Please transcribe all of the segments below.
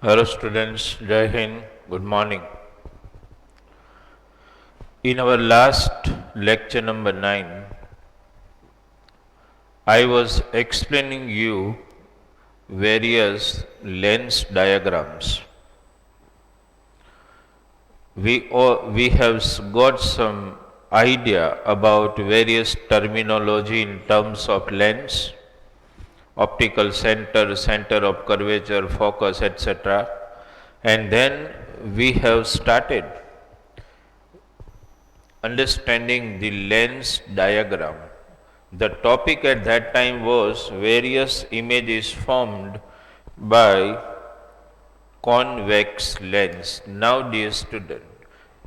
Hello students, Jai Hind, good morning. In our last lecture number 9, I was explaining you various lens diagrams. We have got some idea about various terminology in terms of lens, optical center, center of curvature, focus, etc. And then we have started understanding the lens diagram. The topic at that time was various images formed by convex lens. Now, dear student,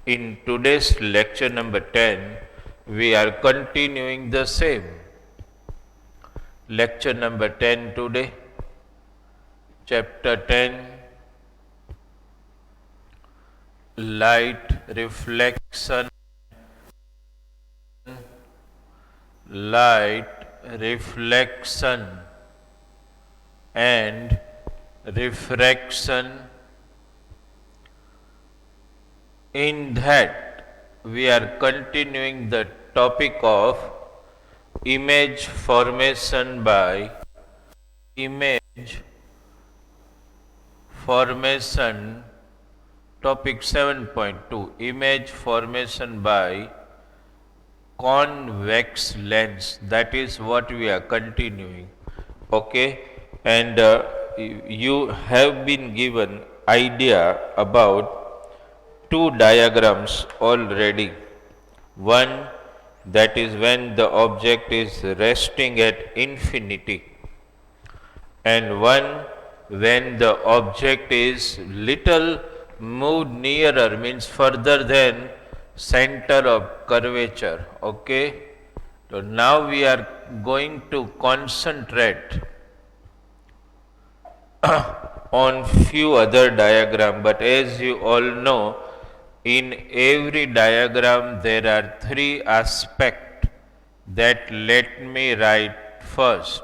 in today's lecture number 10, we are continuing the same. Lecture number 10 today, chapter 10, light reflection, light reflection and refraction. In that, we are continuing the topic of image formation by image formation, topic 7.2, image formation by convex lens. That is what we are continuing. Okay, and you have been given idea about two diagrams already. One, that is when the object is resting at infinity, and one when the object is little moved nearer, means further than center of curvature. Okay, so now we are going to concentrate on few other diagram, but as you all know, in every diagram there are three aspects that let me write first.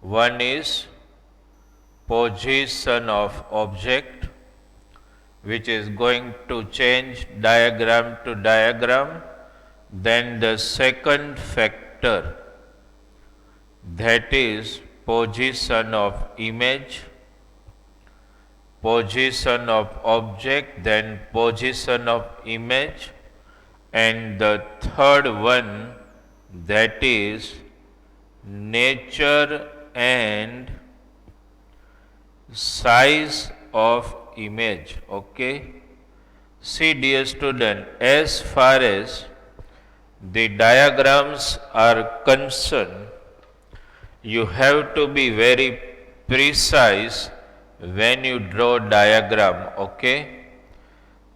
One is position of object, which is going to change diagram to diagram. Then the second factor, that is position of image, position of object, then position of image, and the third one, that is nature and size of image. Okay, see dear student, as far as the diagrams are concerned, you have to be very precise when you draw diagram. Okay,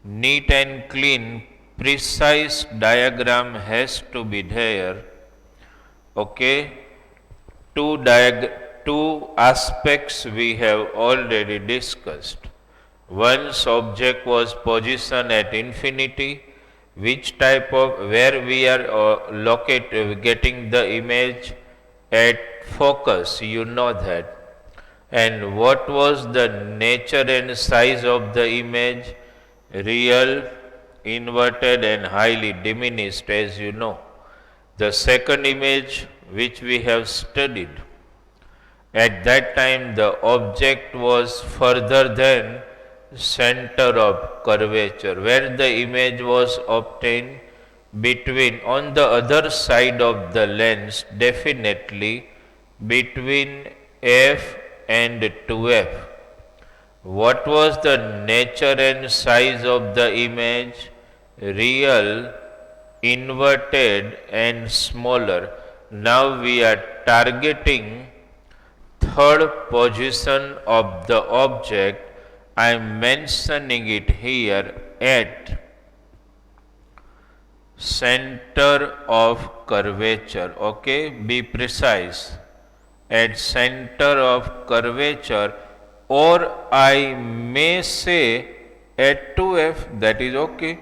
neat and clean, precise diagram has to be there. Okay, two aspects we have already discussed. One's object was position at infinity, which type of, where we are getting the image at focus, you know that. And what was the nature and size of the image? Real, inverted and highly diminished, as you know. The second image which we have studied, at that time the object was further than center of curvature, where the image was obtained between, on the other side of the lens, definitely between f and 2f. What was the nature and size of the image? Real, inverted and smaller. Now we are targeting third position of the object. I am mentioning it here at center of curvature. Okay, be precise, at center of curvature, or I may say at 2f, that is okay.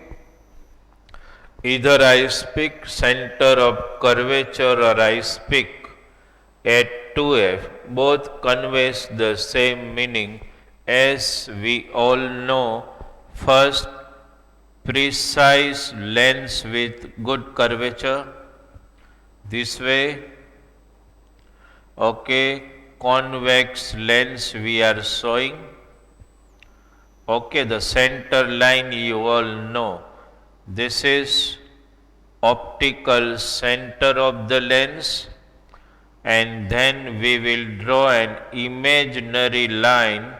Either I speak center of curvature or I speak at 2f, both conveys the same meaning as we all know, first precise lens with good curvature, this way, okay, convex lens we are showing, okay, the center line you all know, this is optical center of the lens, and then we will draw an imaginary line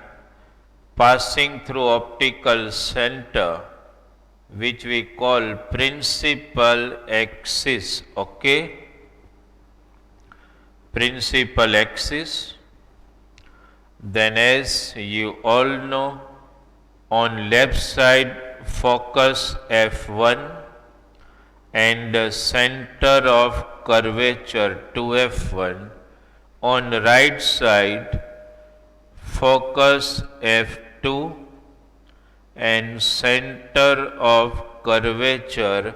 passing through optical center, which we call principal axis, okay, principal axis. Then as you all know, on left side focus F1 and the center of curvature 2F1. On right side focus F2 and center of curvature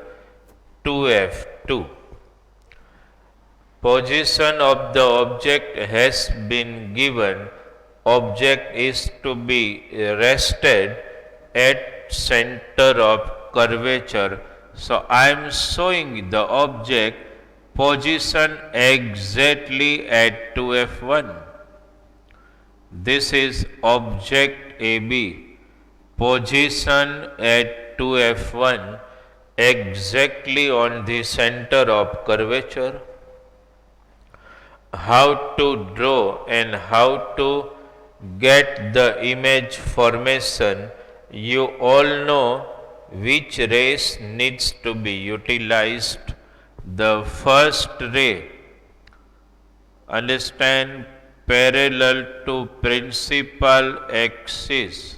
2F2. Position of the object has been given. Object is to be rested at center of curvature. So I am showing the object position exactly at 2F1. This is object AB, position at 2F1 exactly on the center of curvature. How to draw and how to get the image formation, you all know which rays needs to be utilized. The first ray, understand, parallel to principal axis.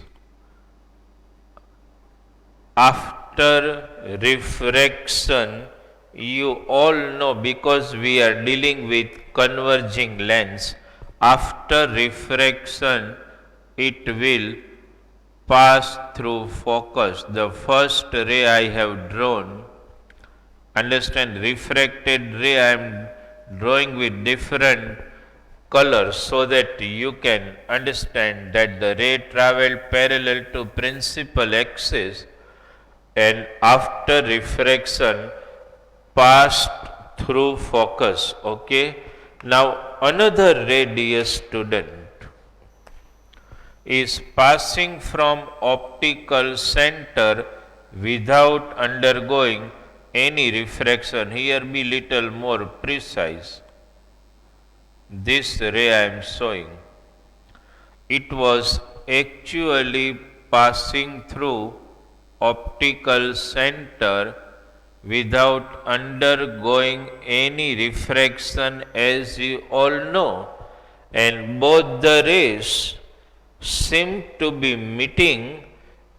After refraction, you all know, because we are dealing with converging lens, after refraction it will pass through focus. The first ray I have drawn, understand, refracted ray I am drawing with different colors so that you can understand that the ray traveled parallel to principal axis and after refraction passed through focus, okay. Now another ray, dear student, is passing from optical center without undergoing any refraction. Here be little more precise. This ray I am showing, it was actually passing through optical center without undergoing any refraction, as you all know, and both the rays seem to be meeting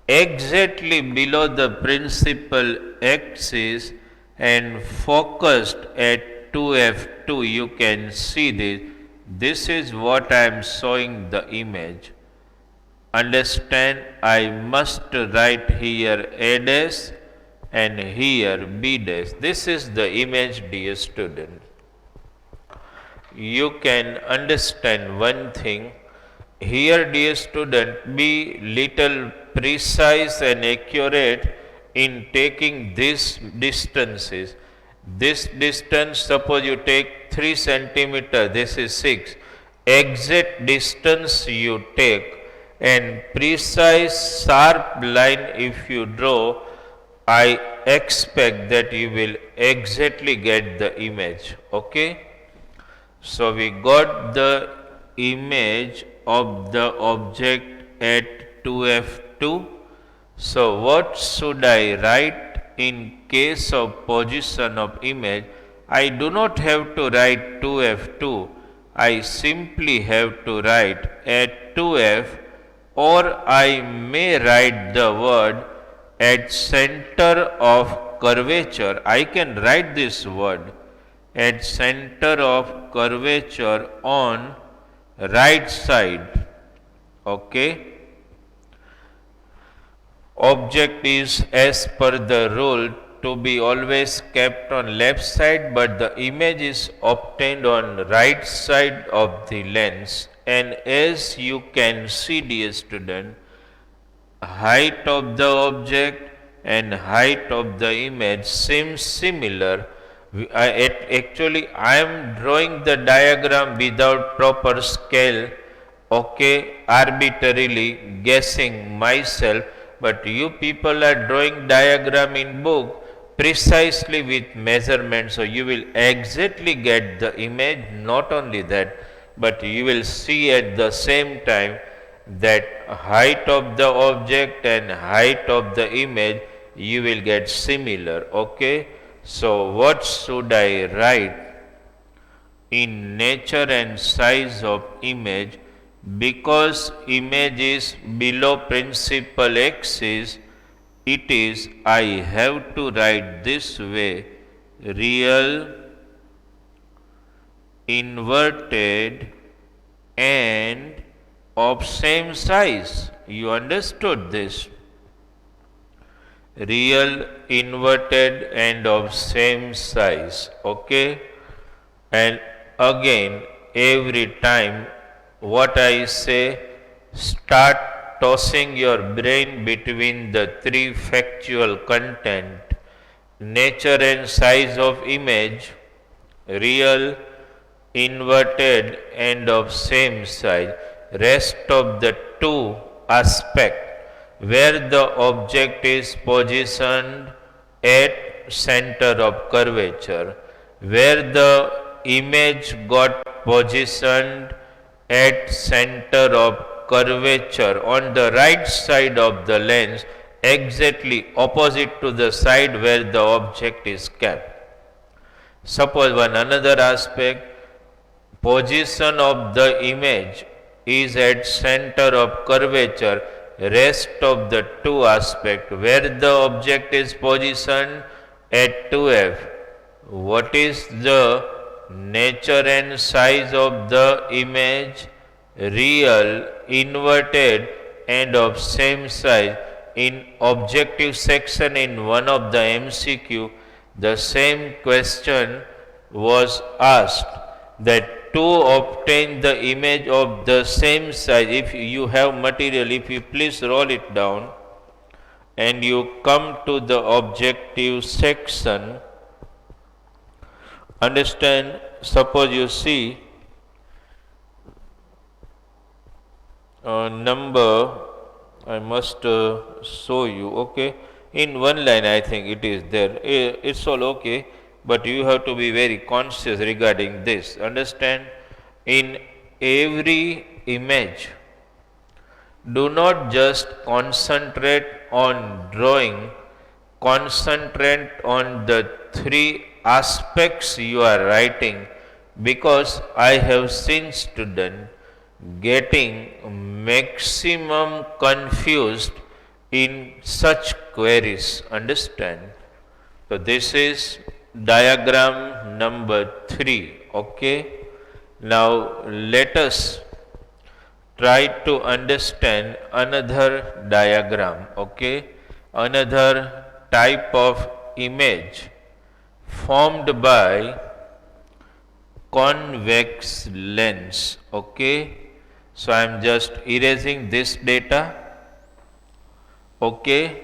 exactly below the principal axis and focused at 2F2. You can see this. This is what I am showing the image. Understand, I must write here A dash and here B dash. This is the image, dear student. You can understand one thing. Here, dear student, be little precise and accurate in taking these distances. This distance, suppose you take 3 centimeter, this is 6. Exact distance you take and precise sharp line if you draw, I expect that you will exactly get the image, okay. So we got the image of the object at 2F2. So what should I write in case of position of image? I do not have to write 2F2. I simply have to write at 2F, or I may write the word at center of curvature. I can write this word at center of curvature on right side, okay. Object is, as per the rule, to be always kept on left side, but the image is obtained on right side of the lens And as you can see, dear student, height of the object and height of the image seems similar. Actually, I am drawing the diagram without proper scale, okay, arbitrarily guessing myself, but you people are drawing diagram in book precisely with measurement, so you will exactly get the image. Not only that, but you will see at the same time that height of the object and height of the image you will get similar, okay. So what should I write? In nature and size of image, because image is below principal axis, it is, I have to write this way: real, inverted and of same size. You understood this? Real, inverted and of same size, okay. And again, every time what I say, start tossing your brain between the three factual content: nature and size of image, real, inverted and of same size. Rest of the two aspect, where the object is positioned at center of curvature, where the image got positioned at center of curvature on the right side of the lens, exactly opposite to the side where the object is kept. Suppose one another aspect, position of the image is at center of curvature, rest of the two aspect, where the object is positioned at 2f. What is the nature and size of the image? Real, inverted and of same size. In objective section in one of the MCQ, the same question was asked, that to obtain the image of the same size, if you have material, if you please roll it down and you come to the objective section, understand, suppose you see number, I must show you, okay, in one line I think it is there, it's all okay, but you have to be very conscious regarding this. Understand, in every image, do not just concentrate on drawing, concentrate on the three aspects you are writing, because I have seen students getting maximum confused in such queries. Understand? So this is diagram number 3, okay. Now let us try to understand another diagram, okay, another type of image formed by convex lens, okay. So I am just erasing this data, okay.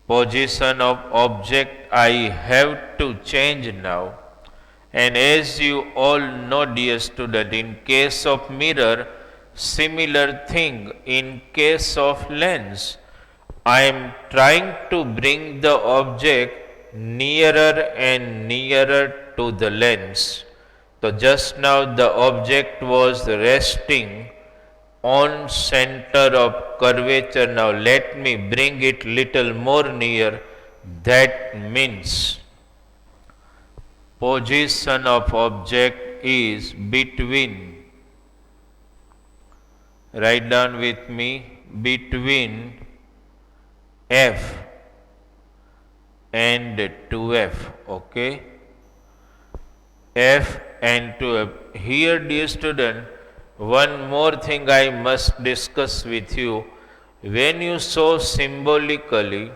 Position of object I have to change now, and as you all know, dear student, in case of mirror, similar thing in case of lens. I am trying to bring the object nearer and nearer to the lens. So just now the object was resting on center of curvature. Now let me bring it little more near. That means position of object is between, write down with me, between f and 2f, okay. F and 2f. Here, dear student, one more thing I must discuss with you. When you show symbolically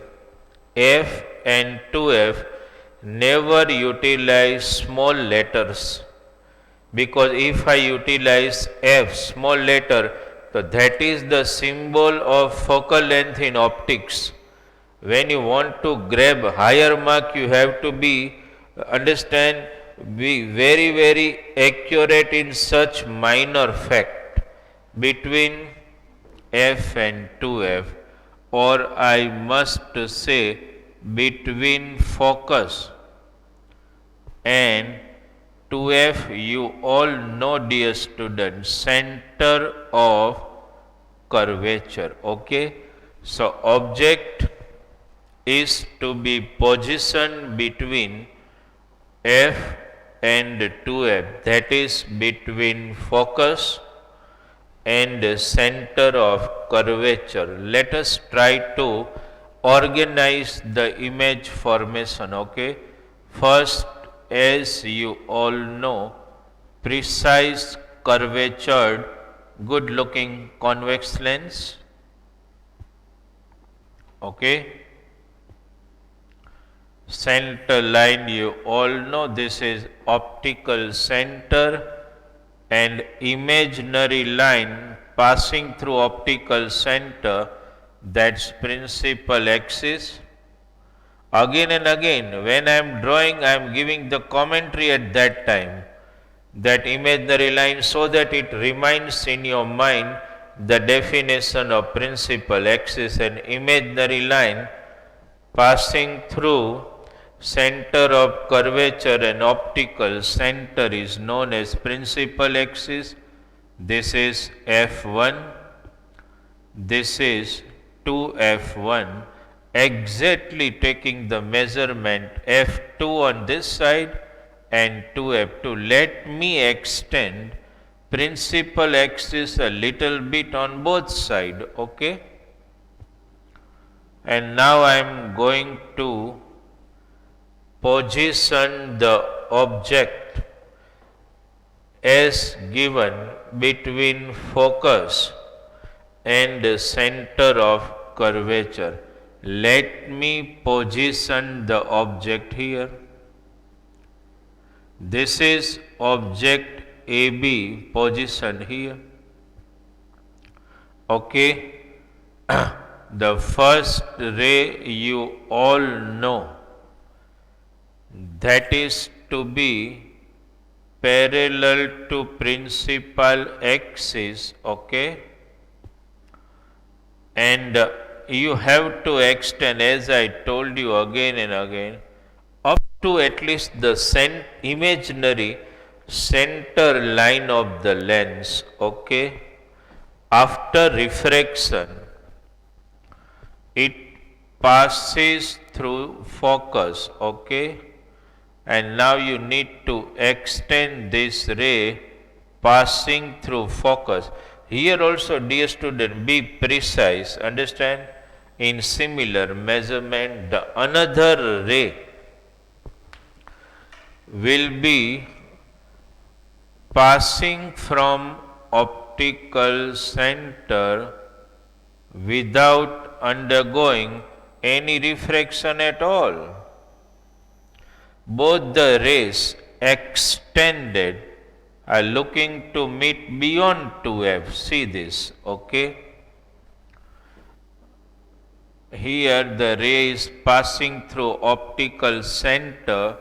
f and 2f, never utilize small letters, because if I utilize f small letter, so that is the symbol of focal length in optics. When you want to grab higher mark, you have to understand, be very accurate in such minor fact between f and 2f, or I must say between focus and 2f. You all know, dear students, center of curvature. Okay, so object is to be positioned between f and 2f, that is between focus and center of curvature. Let us try to organize the image formation. Okay, first, as you all know, precise curvatured good looking convex lens. Okay, center line, you all know this is optical center, and imaginary line passing through optical center, that's principal axis. Again and again, when I am drawing, I am giving the commentary at that time, that imaginary line, so that it remains in your mind the definition of principal axis. And imaginary line passing through center of curvature and optical center is known as principal axis. This is f1, this is 2f1, exactly taking the measurement f2 on this side and 2f2. Let me extend principal axis a little bit on both sides. Okay, and now I am going to position the object as given between focus and center of curvature. Let me position the object here. This is object AB, position here. Okay, the first ray you all know, that is to be parallel to principal axis. Okay, and you have to extend, as I told you again and again, up to at least the imaginary center line of the lens. Okay, after refraction, it passes through focus. Okay, and now you need to extend this ray passing through focus. Here also, dear student, be precise, understand, in similar measurement, the another ray will be passing from optical center without undergoing any refraction at all. Both the rays extended are looking to meet beyond 2f. See this. Okay, here the ray is passing through optical center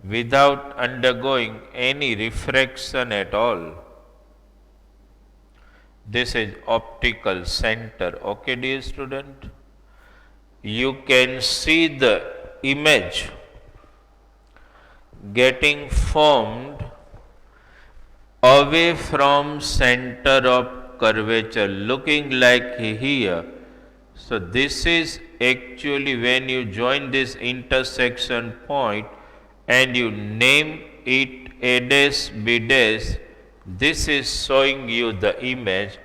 without undergoing any refraction at all. This is optical center. Okay, dear student, you can see the image getting formed away from center of curvature, looking like here. So this is actually when you join this intersection point and you name it A dash B dash, this is showing you the image.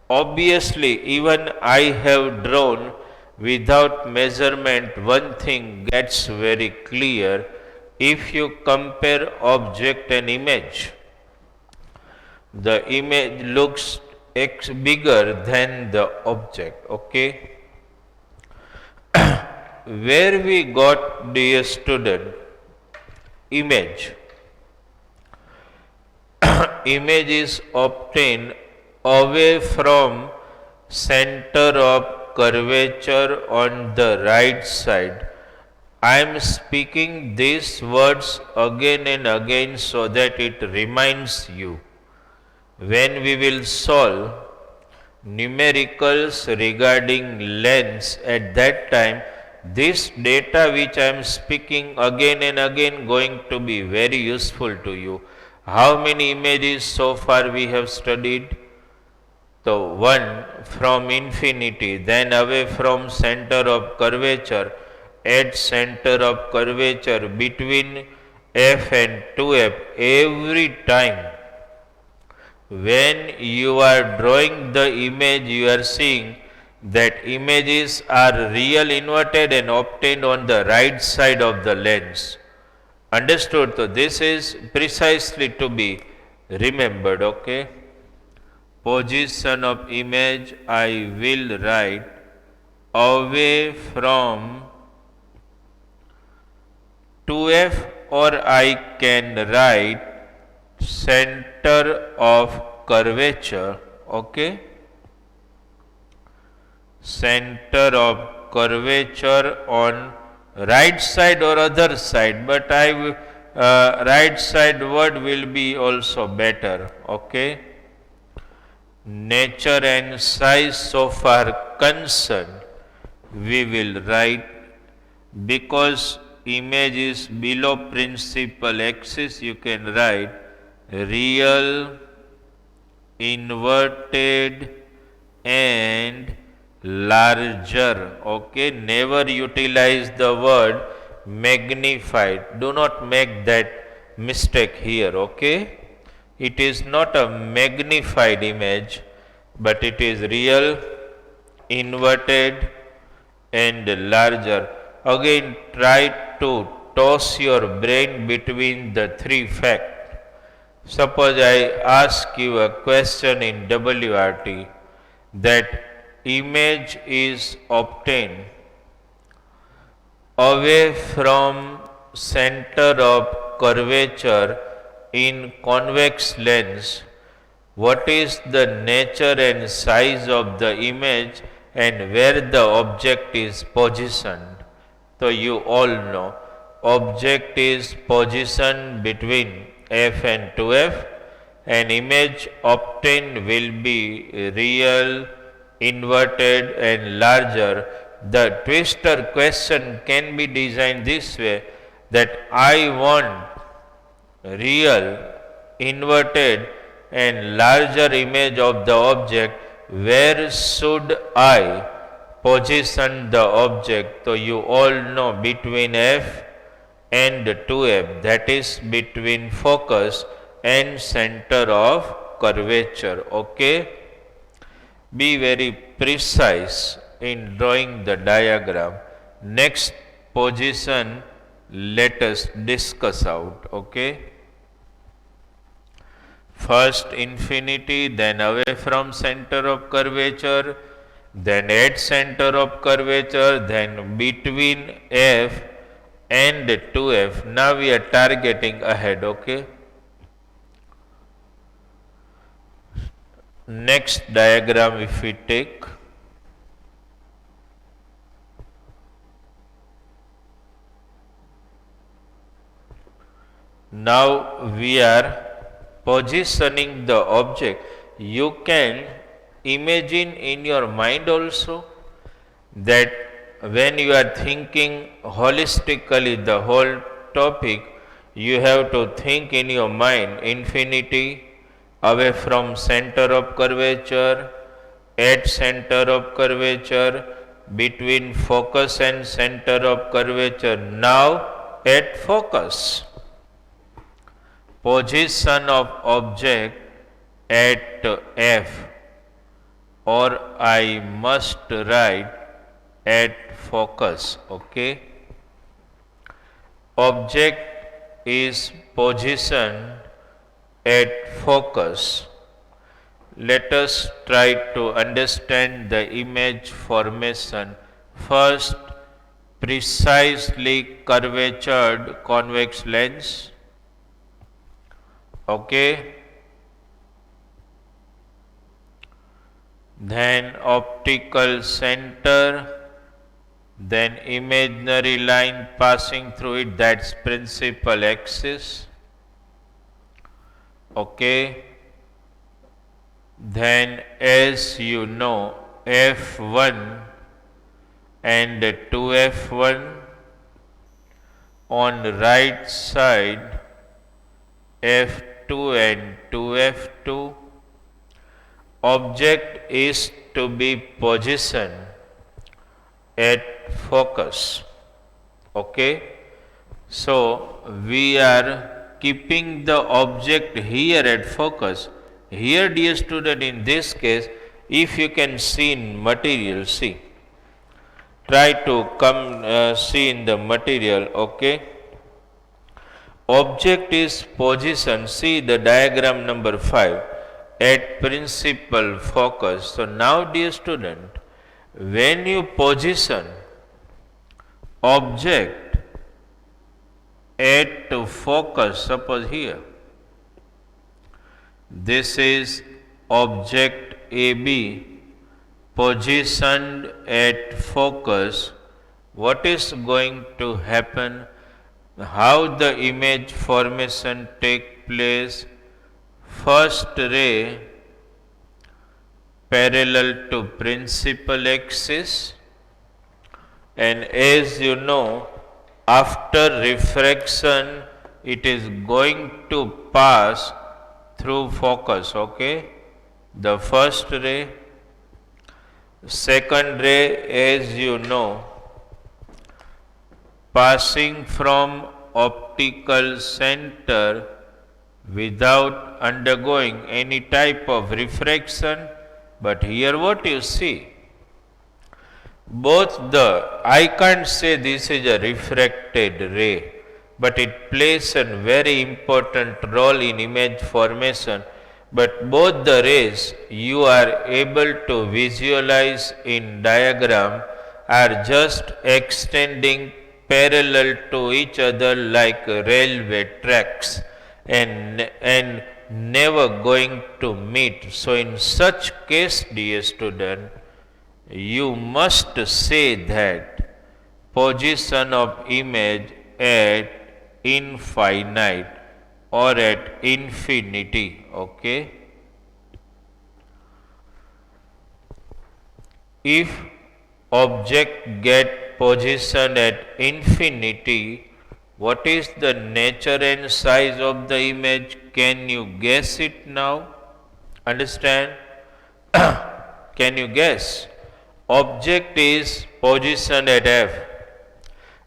Obviously, even I have drawn without measurement, one thing gets very clear. If you compare object and image, the image looks bigger than the object. Okay, where we got, dear student, image image is obtained away from center of curvature on the right side. I am speaking these words again and again so that it reminds you. When we will solve numericals regarding lengths at that time, this data which I am speaking again and again going to be very useful to you. How many images so far we have studied? So, one from infinity, then away from center of curvature, at center of curvature between f and 2f. Every time when you are drawing the image, you are seeing that images are real inverted and obtained on the right side of the lens. Understood? So, this is precisely to be remembered. Okay. Position of image I will write away from 2f, or I can write center of curvature. Okay. Center of curvature on right side or other side, but right side word will be also better. Okay. Nature and size so far concerned, we will write, because image is below principal axis, you can write real, inverted and larger. Okay, never utilize the word magnified. Do not make that mistake here. Okay, it is not a magnified image, but it is real, inverted and larger. Again, try to toss your brain between the three facts. Suppose I ask you a question in WRT that image is obtained away from center of curvature in convex lens. What is the nature and size of the image and where the object is positioned? So you all know object is positioned between f and 2f, and image obtained will be real, inverted and larger. The twister question can be designed this way, that I want real, inverted and larger image of the object. Where should I position the object? So you all know between f and 2f, that is between focus and center of curvature. Okay. Be very precise in drawing the diagram. Next position let us discuss out. Okay. First infinity, then away from center of curvature, then at center of curvature, then between f and 2f. Now we are targeting ahead. Okay. Next diagram if we take, now we are positioning the object. You can imagine in your mind also that when you are thinking holistically the whole topic, you have to think in your mind infinity, away from center of curvature, at center of curvature, between focus and center of curvature, now at focus. Position of object at f, or I must write at focus. Okay. Object is positioned at focus. Let us try to understand the image formation. First, precisely curvatured convex lens. Okay. then optical center, then imaginary line passing through it, that's principal axis. Okay. Then as you know, F1 and 2F1 on right side, F2 and 2F2. Object is to be positioned at focus. Okay. So we are keeping the object here at focus. Here, dear student, in this case, if you can see in material, see, try to come see in the material. Okay. Object is positioned, see the diagram number 5, at principal focus. So now, dear student, when you position object at focus, suppose here, this is object AB positioned at focus, what is going to happen? How the image formation take place? First ray parallel to principal axis, and as you know, after refraction it is going to pass through focus. Okay. The first ray, second ray, as you know, passing from optical center without undergoing any type of refraction. But here what you see, both the, I can't say this is a refracted ray, but it plays a very important role in image formation. But both the rays you are able to visualize in diagram are just extending parallel to each other like railway tracks, and never going to meet. So in such case, dear student, you must say that position of image at infinite or at infinity. Okay. If object get positioned at infinity, what is the nature and size of the image? Can you guess it now? Understand? Can you guess? Object is positioned at F.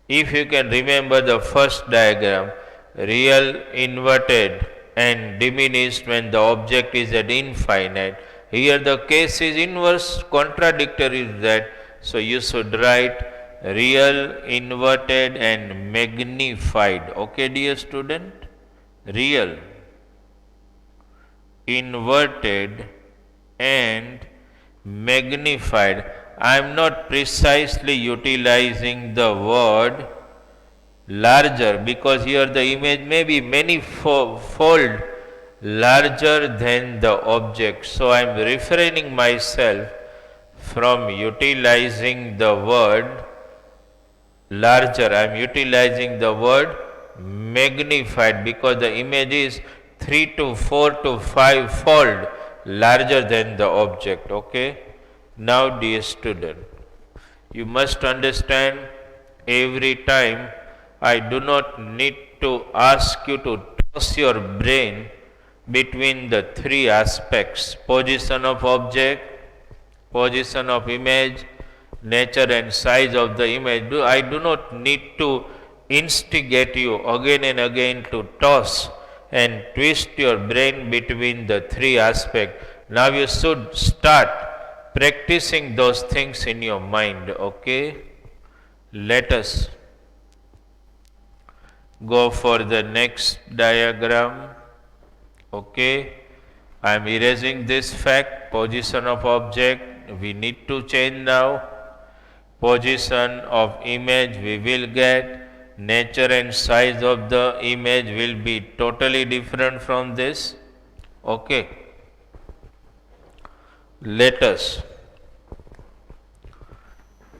If you can remember the first diagram, real, inverted and diminished when the object is at infinite. Here the case is inverse, contradictory is that. So you should write real, inverted and magnified. Okay, dear student? Real, inverted and magnified. I am not precisely utilizing the word larger, because here the image may be many fold larger than the object. So I am refraining myself from utilizing the word larger. I am utilizing the word magnified, because the image is 3 to 4 to 5 fold larger than the object. Okay. Now, dear student, you must understand, every time I do not need to ask you to toss your brain between the three aspects: position of object, position of image, nature and size of the image. I do not need to instigate you again and again to toss and twist your brain between the three aspects. Now you should start practicing those things in your mind. Okay. Let us go for the next diagram. Okay. I am erasing this fact, position of object. We need to change now. Position of image we will get. Nature and size of the image will be totally different from this. Okay. Let us.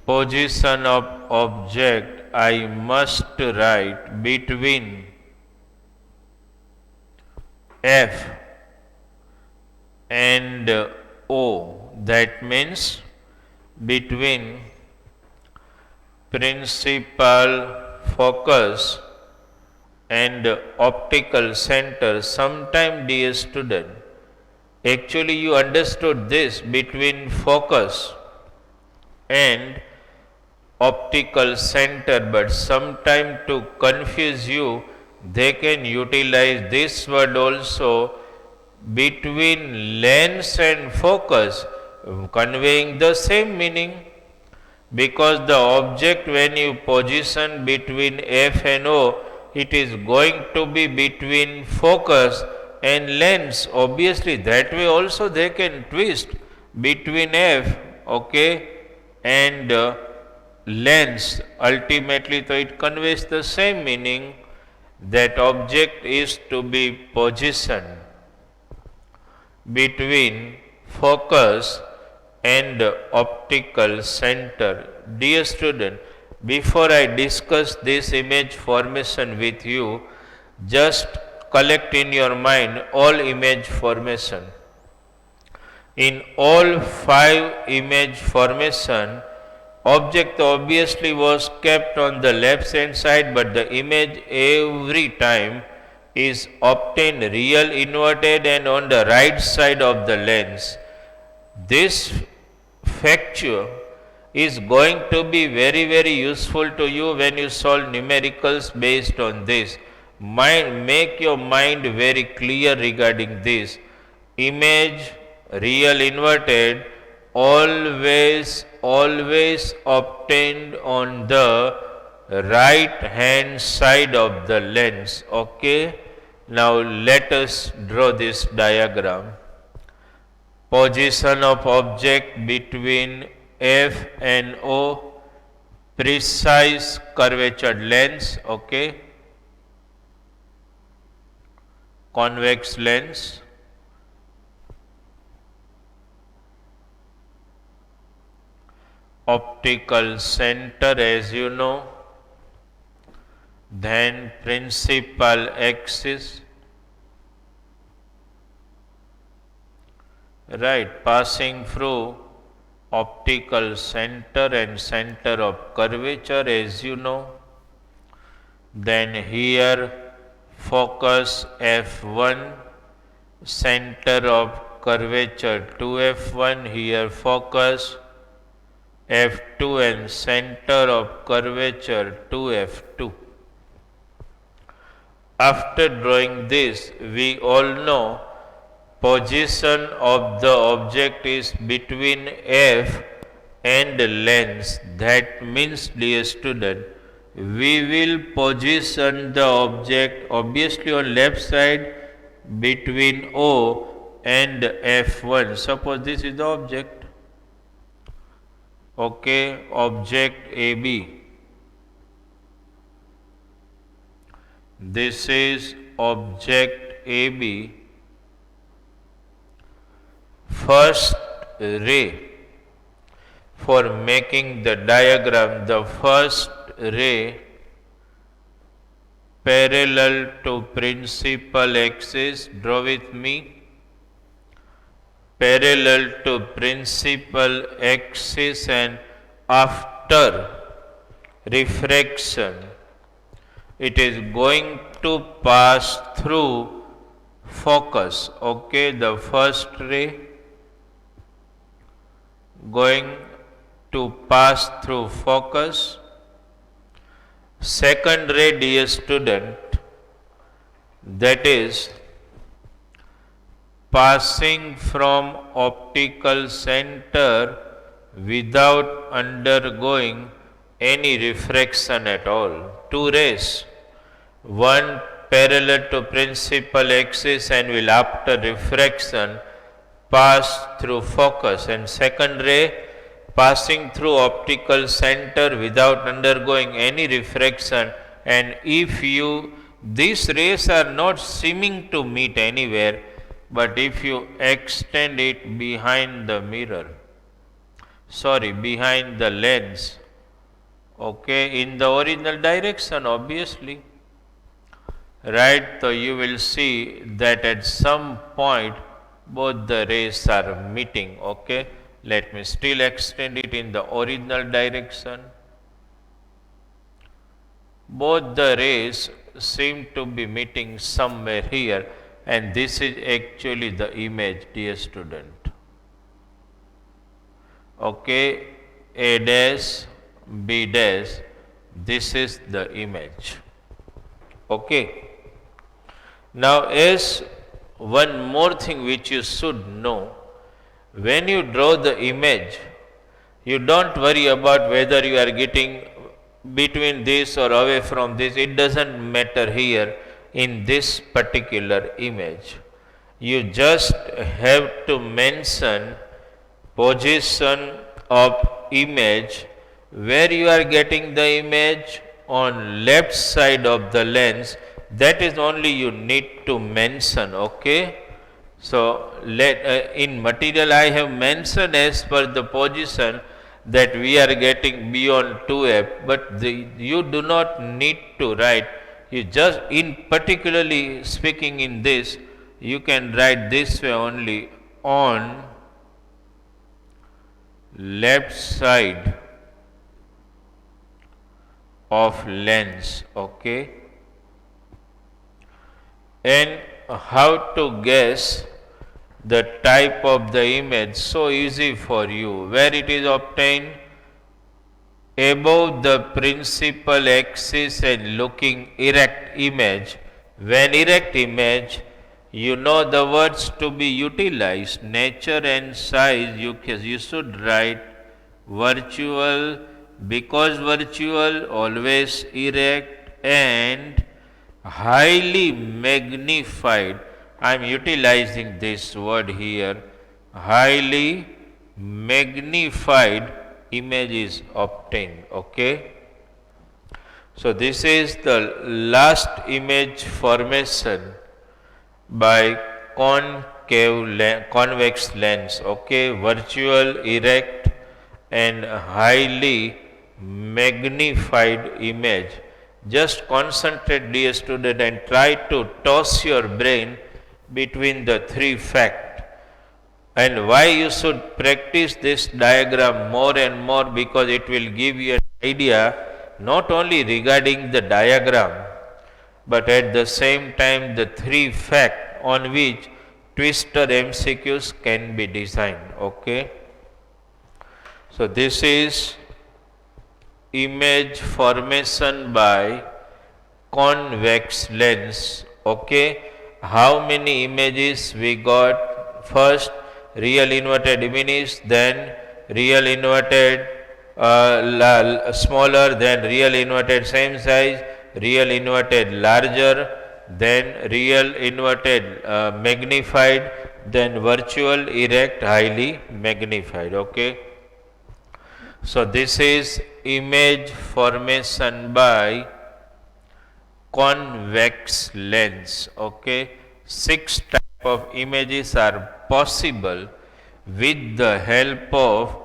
Position of object I must write between F and O. That means between principal focus and optical center. Sometime, dear student, actually you understood this between focus and optical center, but sometime to confuse you they can utilize this word also between lens and focus, conveying the same meaning, because the object when you position between F and O, it is going to be between focus and lens. Obviously that way also they can twist between F, okay, and lens. Ultimately so it conveys the same meaning, that object is to be positioned between focus and optical center. Dear student, before I discuss this image formation with you, just collect in your mind all image formation. In all 5 image formation, object obviously was kept on the left hand side, but the image every time is obtained real inverted and on the right side of the lens. This factor is going to be very useful to you when you solve numericals based on this. Make your mind very clear regarding this. Image real inverted always obtained on the right hand side of the lens. Okay, now let us draw this diagram. Position of object between F and O, precise curvature lens, okay, convex lens, optical center as you know, then principal axis, right, passing through optical center and center of curvature as you know, then here focus F1, center of curvature 2F1, here focus F2 and center of curvature 2F2. After drawing this, we all know position of the object is between F and lens. That means, dear student, we will position the object obviously on left side between O and F1. Suppose this is the object. Okay, object AB. This is object AB. First ray, for making the diagram, the first ray parallel to principal axis, draw with me, parallel to principal axis, and after refraction it is going to pass through focus. Okay, the first ray going to pass through focus. Second ray, dear student, that is passing from optical center without undergoing any refraction at all. 2 rays, one parallel to principal axis and will after refraction pass through focus, and second ray passing through optical center without undergoing any refraction. And if you, these rays are not seeming to meet anywhere, But if you extend it behind the mirror, behind the lens, okay, in the original direction, obviously, right? So you will see that at some point both the rays are meeting, okay. Let me still extend it in the original direction. Both the rays seem to be meeting somewhere here, and this is actually the image, dear student. Okay, A dash, B dash, this is the image. Okay. Now, as one more thing which you should know, when you draw the image, you don't worry about whether you are getting between this or away from this. It doesn't matter here in this particular image. You just have to mention position of image, where you are getting the image on left side of the lens. That is only you need to mention, okay. So in material I have mentioned as per the position that we are getting beyond 2f, but you do not need to write. You just, in particularly speaking in this, you can write this way only: on left side of lens, okay. And how to guess the type of the image? So easy for you. Where it is obtained? Above the principal axis and looking erect image. When erect image, you know the words to be utilized: nature and size. You should write virtual, because virtual, always erect, and highly magnified. I am utilizing this word here. Highly magnified image is obtained, okay. So this is the last image formation by convex lens, okay. Virtual, erect, and highly magnified image. Just concentrate, dear student, and try to toss your brain between the three facts. And why you should practice this diagram more and more, because it will give you an idea not only regarding the diagram, but at the same time the three facts on which twister MCQs can be designed, okay. So this is image formation by convex lens, okay. How many images we got? First, real inverted diminished, then real inverted smaller, then real inverted same size, real inverted larger, then real inverted magnified, then virtual, erect, highly magnified, okay. So this is image formation by convex lens, okay. 6 types of images are possible with the help of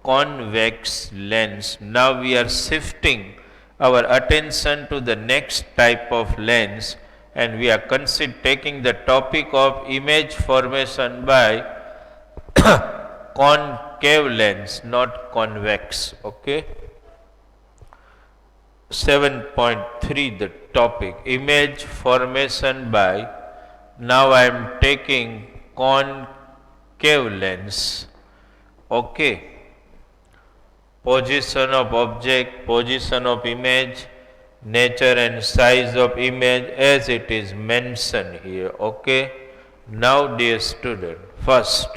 convex lens. Now we are shifting our attention to the next type of lens, and we are taking the topic of image formation by concave lens, not convex, okay. 7.3, the topic image formation by, now I am taking concave lens, okay. Position of object, position of image, nature and size of image as it is mentioned here, okay. Now dear student, first,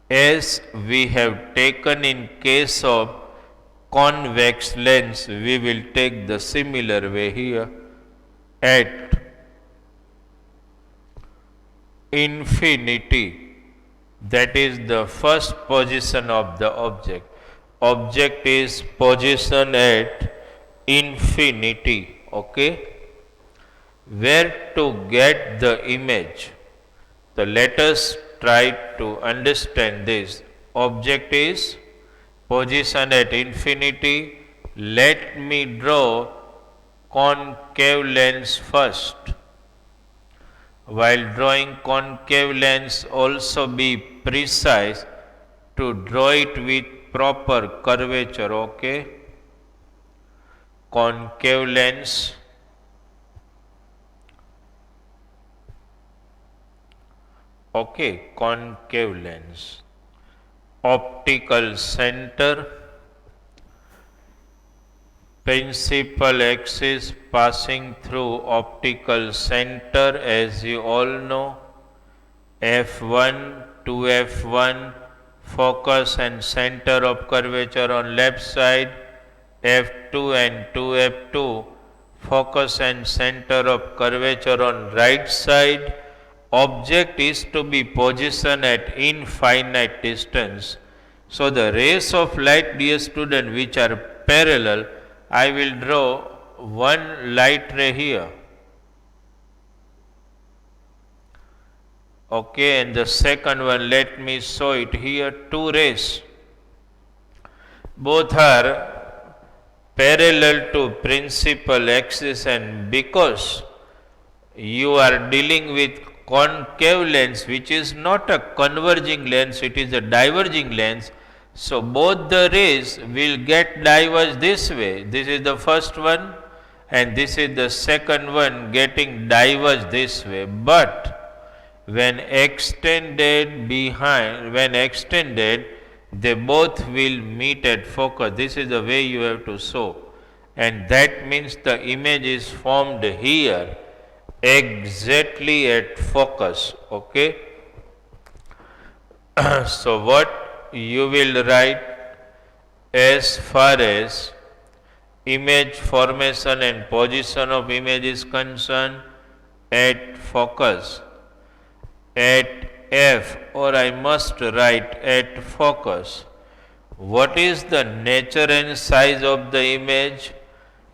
as we have taken in case of convex lens, we will take the similar way here. At infinity, that is the first position of the object. Object is position at infinity, okay. where to get the image. So let us try to understand this. Object is position at infinity. Let me draw concave lens first. While drawing concave lens, also be precise to draw it with proper curvature. Okay, concave lens. Okay, concave lens. Optical center, principal axis passing through optical center, as you all know, f1 to f1, focus and center of curvature on left side, f2 and 2f2, focus and center of curvature on right side. Object is to be positioned at infinite distance. So the rays of light, dear student, which are parallel, I will draw one light ray here. Okay, and the second one, let me show it here, two rays. Both are parallel to principal axis, and because you are dealing with concave lens, which is not a converging lens, it is a diverging lens. So both the rays will get diverged this way. This is the first one and this is the second one getting diverged this way. But when extended, they both will meet at focus. This is the way you have to show. And that means the image is formed here exactly at focus. Okay. So what you will write as far as image formation and position of image is concerned, at focus, at f, or I must write at focus. What is the nature and size of the image?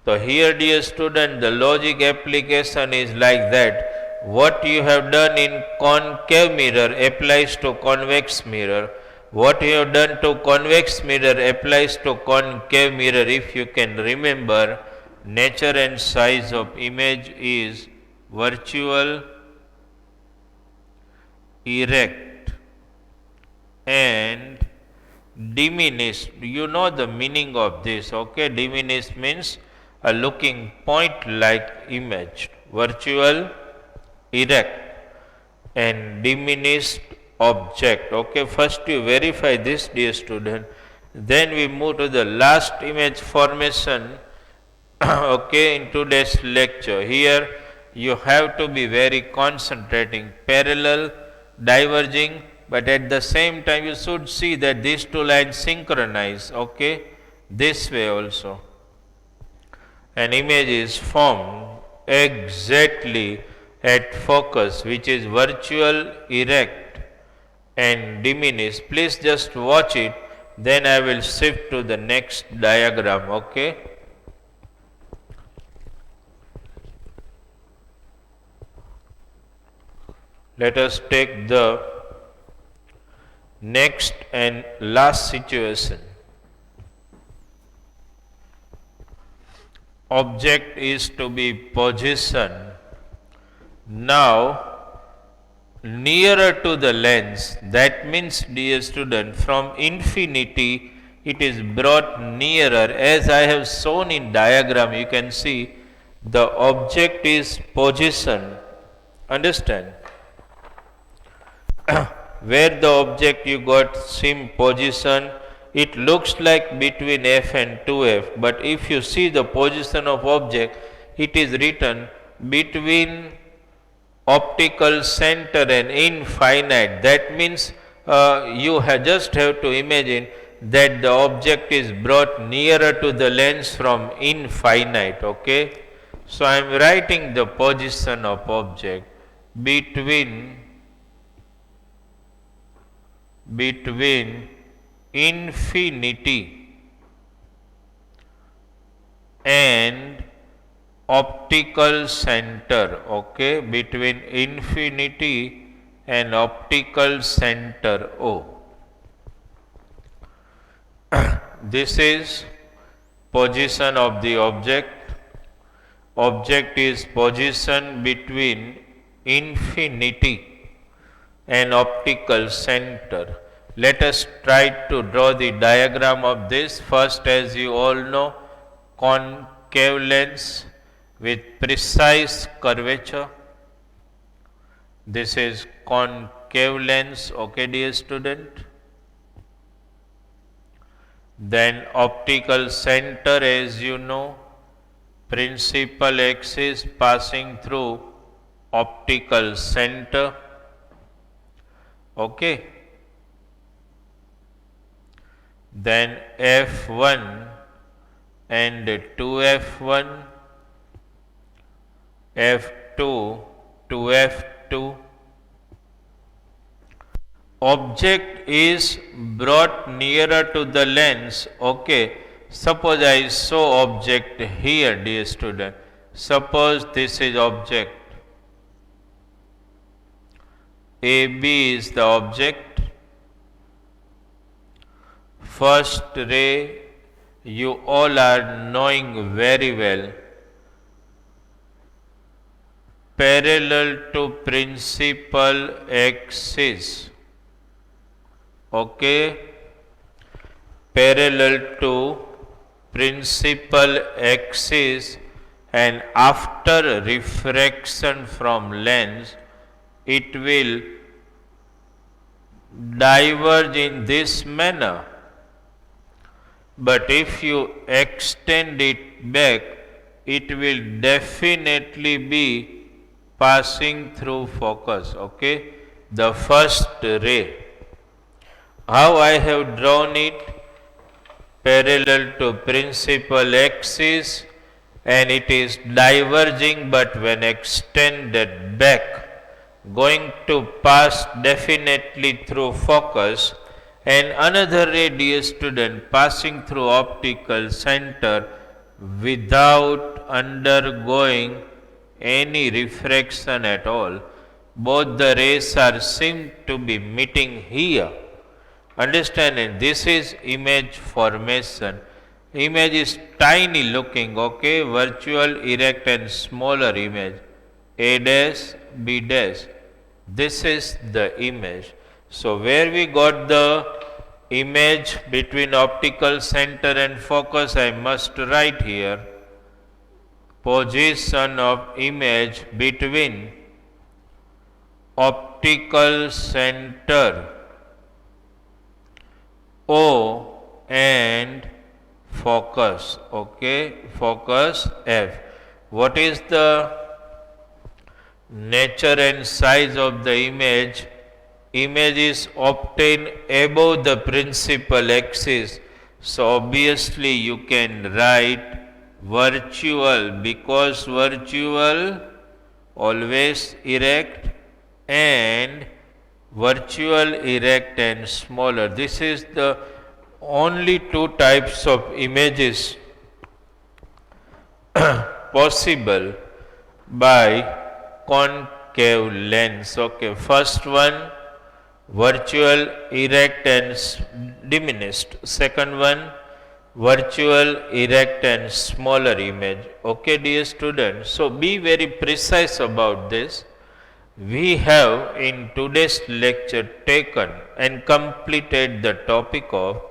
So here, dear student, the logic application is like that. What you have done in concave mirror applies to convex mirror. What you have done to convex mirror applies to concave mirror. If you can remember, nature and size of image is virtual, erect, and diminished. You know the meaning of this. Okay, diminished means a looking point like image. Virtual, erect, and diminished object. Okay, first you verify this, dear student, then we move to the last image formation. Okay, in today's lecture. Here you have to be very concentrating, parallel, diverging, but at the same time you should see that these two lines synchronize. Okay, this way also. An image is formed exactly at focus, which is virtual, erect, and diminished. Please just watch it, then I will shift to the next diagram. Okay. Let us take the next and last situation. Object is to be positioned now nearer to the lens. That means, dear student, from infinity it is brought nearer. As I have shown in diagram, you can see the object is positioned. Understand? Where the object you got same position, it looks like between f and 2f, but if you see the position of object, it is written between optical center and infinite. That means you just have to imagine that the object is brought nearer to the lens from infinite. Okay, so I am writing the position of object between infinity and optical center, okay, between infinity and optical center O. This is position of the object. Object is position between infinity and optical center. Let us try to draw the diagram of this. First, as you all know, concave lens with precise curvature. This is concave lens, okay dear student. Then optical center, as you know, principal axis passing through optical center, okay. Then F1 and 2F1, F2 to F2. Object is brought nearer to the lens, okay. Suppose I show object here, dear student. Suppose this is object. AB is the object. First ray, you all are knowing very well. Parallel to principal axis, okay, parallel to principal axis, and after refraction from lens, it will diverge in this manner. But if you extend it back, it will definitely be passing through focus, okay, the first ray. How I have drawn it? Parallel to principal axis, and it is diverging, but when extended back, going to pass definitely through focus. And another ray, dear student, passing through optical center without undergoing any refraction at all. Both the rays are seem to be meeting here. Understand it? This is image formation. Image is tiny looking, okay, virtual, erect and smaller image. A dash, B dash. This is the image. So where we got the image between optical center and focus, I must write here position of image between optical center O and focus, okay, focus F. What is the nature and size of the image? Image is obtained above the principal axis, so obviously you can write virtual, because virtual always erect, and virtual, erect and smaller. This is the only two types of images possible by concave lens, okay. First one, virtual, erect and diminished. Second one, virtual, erect and smaller image, okay dear students. So be very precise about this. We have in today's lecture taken and completed the topic of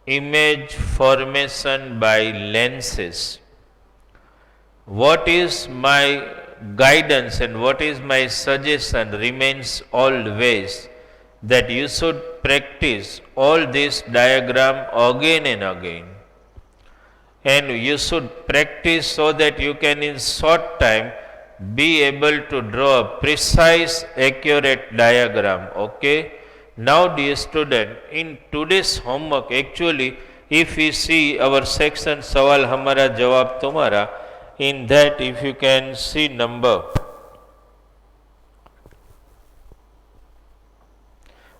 image formation by lenses. What is my guidance and what is my suggestion remains always that you should practice all this diagram again and again, and you should practice so that you can in short time be able to draw a precise, accurate diagram, okay. Now dear student, in today's homework, actually if we see our section सवाल हमारा जवाब तुम्हारा, in that if you can see number,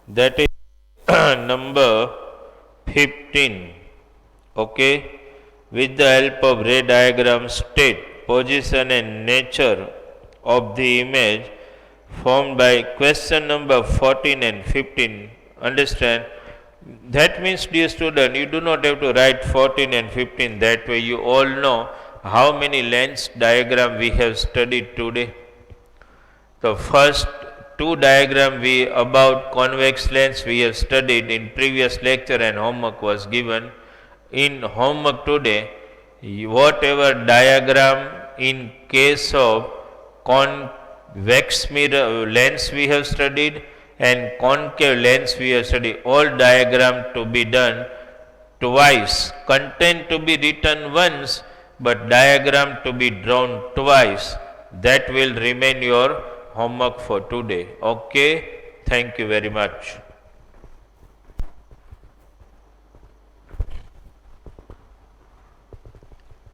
that is number 15, okay, with the help of ray diagram state position and nature of the image formed by question number 14 and 15. Understand? That means, dear student, you do not have to write 14 and 15. That way you all know how many lens diagram we have studied today. The first two diagram we about convex lens we have studied in previous lecture and homework was given. In homework today, whatever diagram in case of convex mirror lens we have studied and concave lens we have studied, all diagram to be done twice, content to be written once, but diagram to be drawn twice. That will remain your homework for today. Okay, thank you very much.